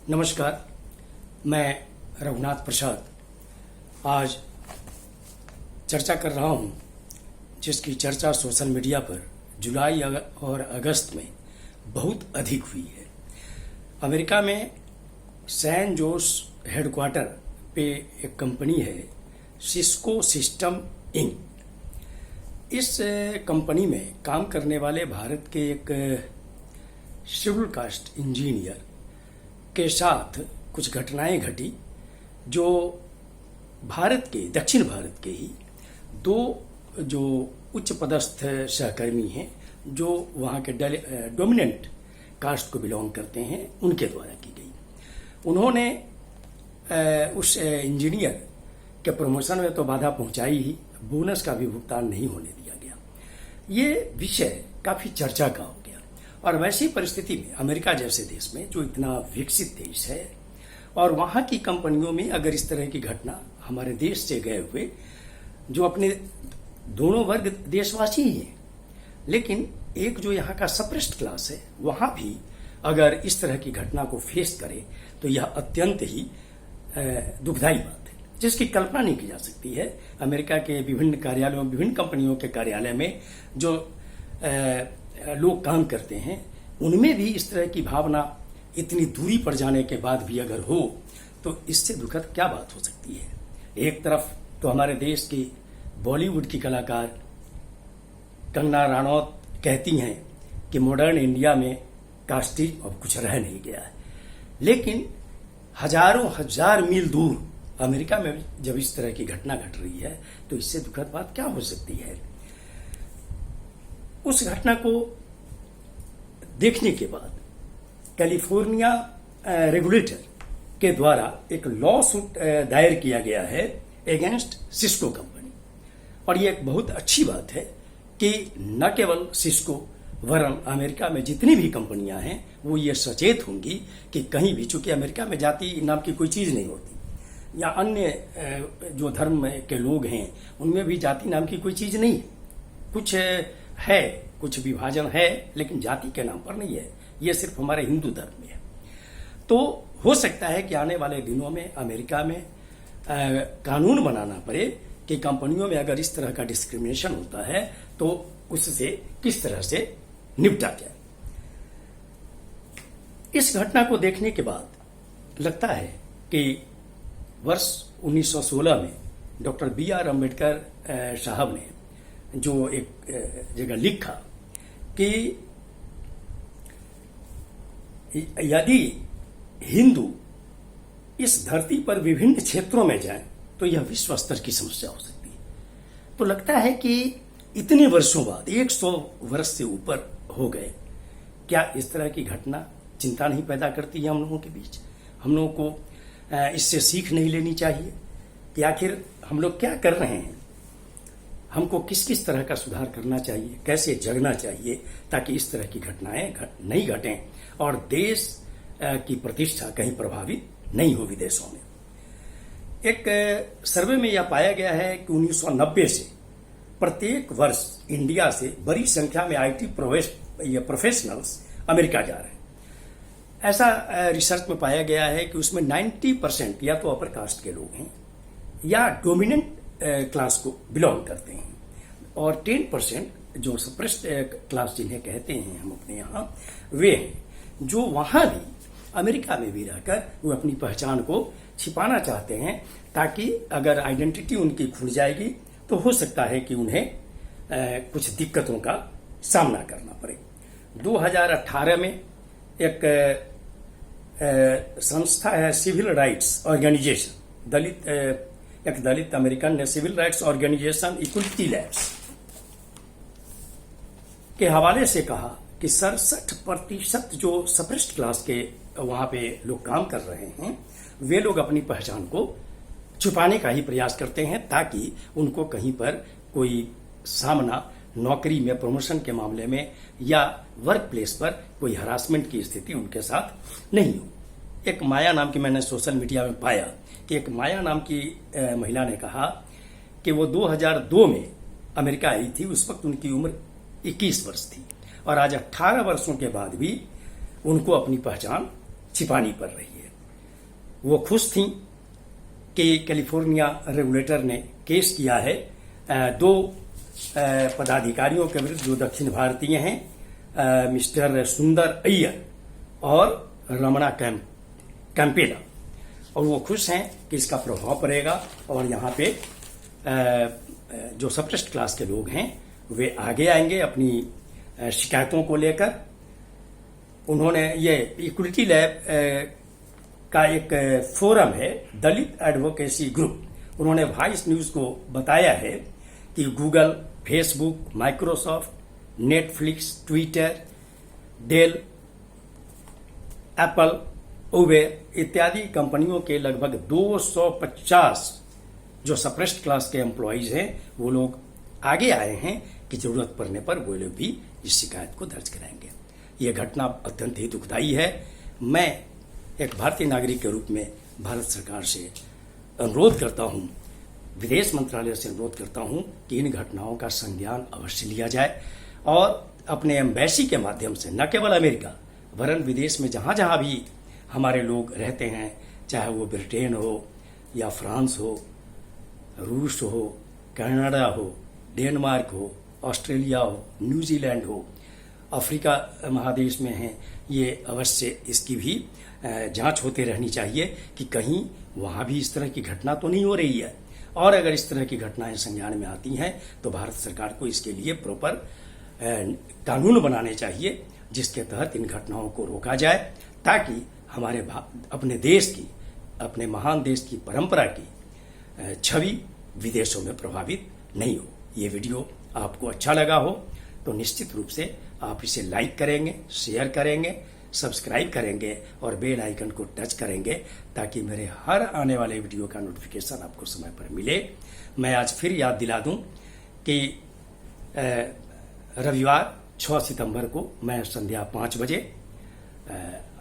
नमस्कार, मैं रघुनाथ प्रसाद आज चर्चा कर रहा हूं, जिसकी चर्चा सोशल मीडिया पर जुलाई और अगस्त में बहुत अधिक हुई है। अमेरिका में सैन जोस हेडक्वार्टर पे एक कंपनी है, सिस्को सिस्टम इंक। इस कंपनी में काम करने वाले भारत के एक शेड्यूल कास्ट इंजीनियर के साथ कुछ घटनाएं घटी, जो दक्षिण भारत के ही दो जो उच्च पदस्थ सहकर्मी हैं, जो वहाँ के डोमिनेंट कास्ट को बिलोंग करते हैं, उनके द्वारा की गई। उन्होंने उस इंजीनियर के प्रमोशन में तो बाधा पहुंचाई ही, बोनस का भी भुगतान नहीं होने दिया गया। ये विषय काफी चर्चा का हो गया। और वैसी परिस्थिति में अमेरिका जैसे देश में, जो इतना विकसित देश है, और वहां की कंपनियों में अगर इस तरह की घटना हमारे देश से गए हुए, जो अपने दोनों वर्ग देशवासी ही हैं, लेकिन एक जो यहाँ का सप्रेस्ड क्लास है, वहां भी अगर इस तरह की घटना को फेस करे तो यह अत्यंत ही दुखदायी बात है, जिसकी कल्पना नहीं की जा सकती है। अमेरिका के विभिन्न कार्यालयों, विभिन्न कंपनियों के कार्यालय में जो लोग काम करते हैं, उनमें भी इस तरह की भावना इतनी दूरी पर जाने के बाद भी अगर हो, तो इससे दुखद क्या बात हो सकती है। एक तरफ तो हमारे देश की बॉलीवुड की कलाकार कंगना रनौत कहती हैं कि मॉडर्न इंडिया में कास्टिज्म अब कुछ रह नहीं गया है, लेकिन हजारों हजार मील दूर अमेरिका में जब इस तरह की घटना घट रही है, तो इससे दुखद बात क्या हो सकती है। उस घटना को देखने के बाद कैलिफोर्निया रेगुलेटर के द्वारा एक लॉ सूट दायर किया गया है अगेंस्ट सिस्को कंपनी। और ये एक बहुत अच्छी बात है कि न केवल सिस्को, वरन अमेरिका में जितनी भी कंपनियां हैं, वो ये सचेत होंगी कि कहीं भी, चूंकि अमेरिका में जाति नाम की कोई चीज नहीं होती, या अन्य जो धर्म के लोग हैं उनमें भी जाति नाम की कोई चीज नहीं है। कुछ है, कुछ विभाजन है, लेकिन जाति के नाम पर नहीं है। ये सिर्फ हमारे हिंदू धर्म में है। तो हो सकता है कि आने वाले दिनों में अमेरिका में कानून बनाना पड़े कि कंपनियों में अगर इस तरह का डिस्क्रिमिनेशन होता है तो उससे किस तरह से निपटा जाए। इस घटना को देखने के बाद लगता है कि वर्ष 1916 में डॉक्टर B.R. अम्बेडकर साहब ने जो एक जगह लिखा कि यदि हिंदू इस धरती पर विभिन्न क्षेत्रों में जाएं तो यह विश्व स्तर की समस्या हो सकती है। तो लगता है कि इतने वर्षों बाद, 100 वर्ष से ऊपर हो गए, क्या इस तरह की घटना चिंता नहीं पैदा करती है हम लोगों के बीच? हम लोगों को इससे सीख नहीं लेनी चाहिए कि आखिर हम लोग क्या कर रहे हैं, हमको किस किस तरह का सुधार करना चाहिए, कैसे जगना चाहिए, ताकि इस तरह की घटनाएं नहीं घटें और देश की प्रतिष्ठा कहीं प्रभावित नहीं हो विदेशों में। एक सर्वे में यह पाया गया है कि 1990 से प्रत्येक वर्ष इंडिया से बड़ी संख्या में IT प्रोफेशनल्स अमेरिका जा रहे हैं। ऐसा रिसर्च में पाया गया है कि उसमें 90% या तो अपर कास्ट के लोग हैं या डोमिनेंट क्लास को बिलोंग करते हैं, और 10% जो सप्रेस्ड क्लास जिन्हें कहते हैं हम अपने यहाँ, वे हैं जो वहां भी, अमेरिका में भी रहकर वो अपनी पहचान को छिपाना चाहते हैं, ताकि अगर आइडेंटिटी उनकी खुल जाएगी तो हो सकता है कि उन्हें कुछ दिक्कतों का सामना करना पड़े। 2018 में एक संस्था है, सिविल राइट्स ऑर्गेनाइजेशन, एक दलित अमेरिकन ने civil rights organisation Equality Labs के हवाले से कहा कि 67% जो सप्रेस्ड क्लास के वहां पे लोग काम कर रहे हैं, वे लोग अपनी पहचान को छुपाने का ही प्रयास करते हैं, ताकि उनको कहीं पर कोई सामना नौकरी में, प्रमोशन के मामले में या वर्क प्लेस पर कोई हरासमेंट की स्थिति उनके साथ नहीं हो। एक माया नाम की, मैंने सोशल मीडिया में पाया कि एक माया नाम की महिला ने कहा कि वो 2002 में अमेरिका आई थी, उस वक्त उनकी उम्र 21 वर्ष थी, और आज 18 वर्षों के बाद भी उनको अपनी पहचान छिपानी पड़ रही है। वो खुश थीं कि कैलिफोर्निया रेगुलेटर ने केस किया है दो पदाधिकारियों के विरुद्ध जो दक्षिण भारतीय हैं, मिस्टर सुंदर अय्यर और रमणा कैंपेला, और वो खुश हैं कि इसका प्रभाव पड़ेगा और यहाँ पे जो सप्रेस्ड क्लास के लोग हैं वे आगे आएंगे अपनी शिकायतों को लेकर। उन्होंने ये इक्विटी लैब का एक फोरम है, दलित एडवोकेसी ग्रुप, उन्होंने वॉइस न्यूज को बताया है कि Google, Facebook, Microsoft, Netflix, Twitter, Dell, Apple, Uber इत्यादि कंपनियों के लगभग 250 जो सप्रेस्ड क्लास के एम्प्लॉइज हैं वो लोग आगे आए हैं कि जरूरत पड़ने पर वो लोग भी इस शिकायत को दर्ज कराएंगे। ये घटना अत्यंत ही दुखदायी है। मैं एक भारतीय नागरिक के रूप में भारत सरकार से अनुरोध करता हूं, विदेश मंत्रालय से अनुरोध करता हूं कि इन घटनाओं का संज्ञान अवश्य लिया जाए और अपने एम्बेसी के माध्यम से न केवल अमेरिका वरन विदेश में जहां जहां भी हमारे लोग रहते हैं, चाहे वो ब्रिटेन हो या फ्रांस हो, रूस हो, कनाडा हो, डेनमार्क हो, ऑस्ट्रेलिया हो, न्यूजीलैंड हो, अफ्रीका महादेश में हैं, ये अवश्य इसकी भी जांच होते रहनी चाहिए कि कहीं वहां भी इस तरह की घटना तो नहीं हो रही है। और अगर इस तरह की घटनाएं संज्ञान में आती हैं तो भारत सरकार को इसके लिए प्रॉपर कानून बनाने चाहिए जिसके तहत इन घटनाओं को रोका जाए, ताकि हमारे अपने देश की, अपने महान देश की परंपरा की छवि विदेशों में प्रभावित नहीं हो। ये वीडियो आपको अच्छा लगा हो तो निश्चित रूप से आप इसे लाइक करेंगे, शेयर करेंगे, सब्सक्राइब करेंगे और बेल आइकन को टच करेंगे ताकि मेरे हर आने वाले वीडियो का नोटिफिकेशन आपको समय पर मिले। मैं आज फिर याद दिला दूं कि रविवार 6 सितंबर को मैं संध्या 5 बजे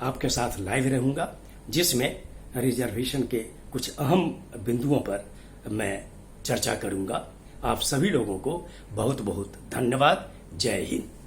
आपके साथ लाइव रहूंगा, जिसमें रिजर्वेशन के कुछ अहम बिंदुओं पर मैं चर्चा करूंगा। आप सभी लोगों को बहुत बहुत धन्यवाद। जय हिंद।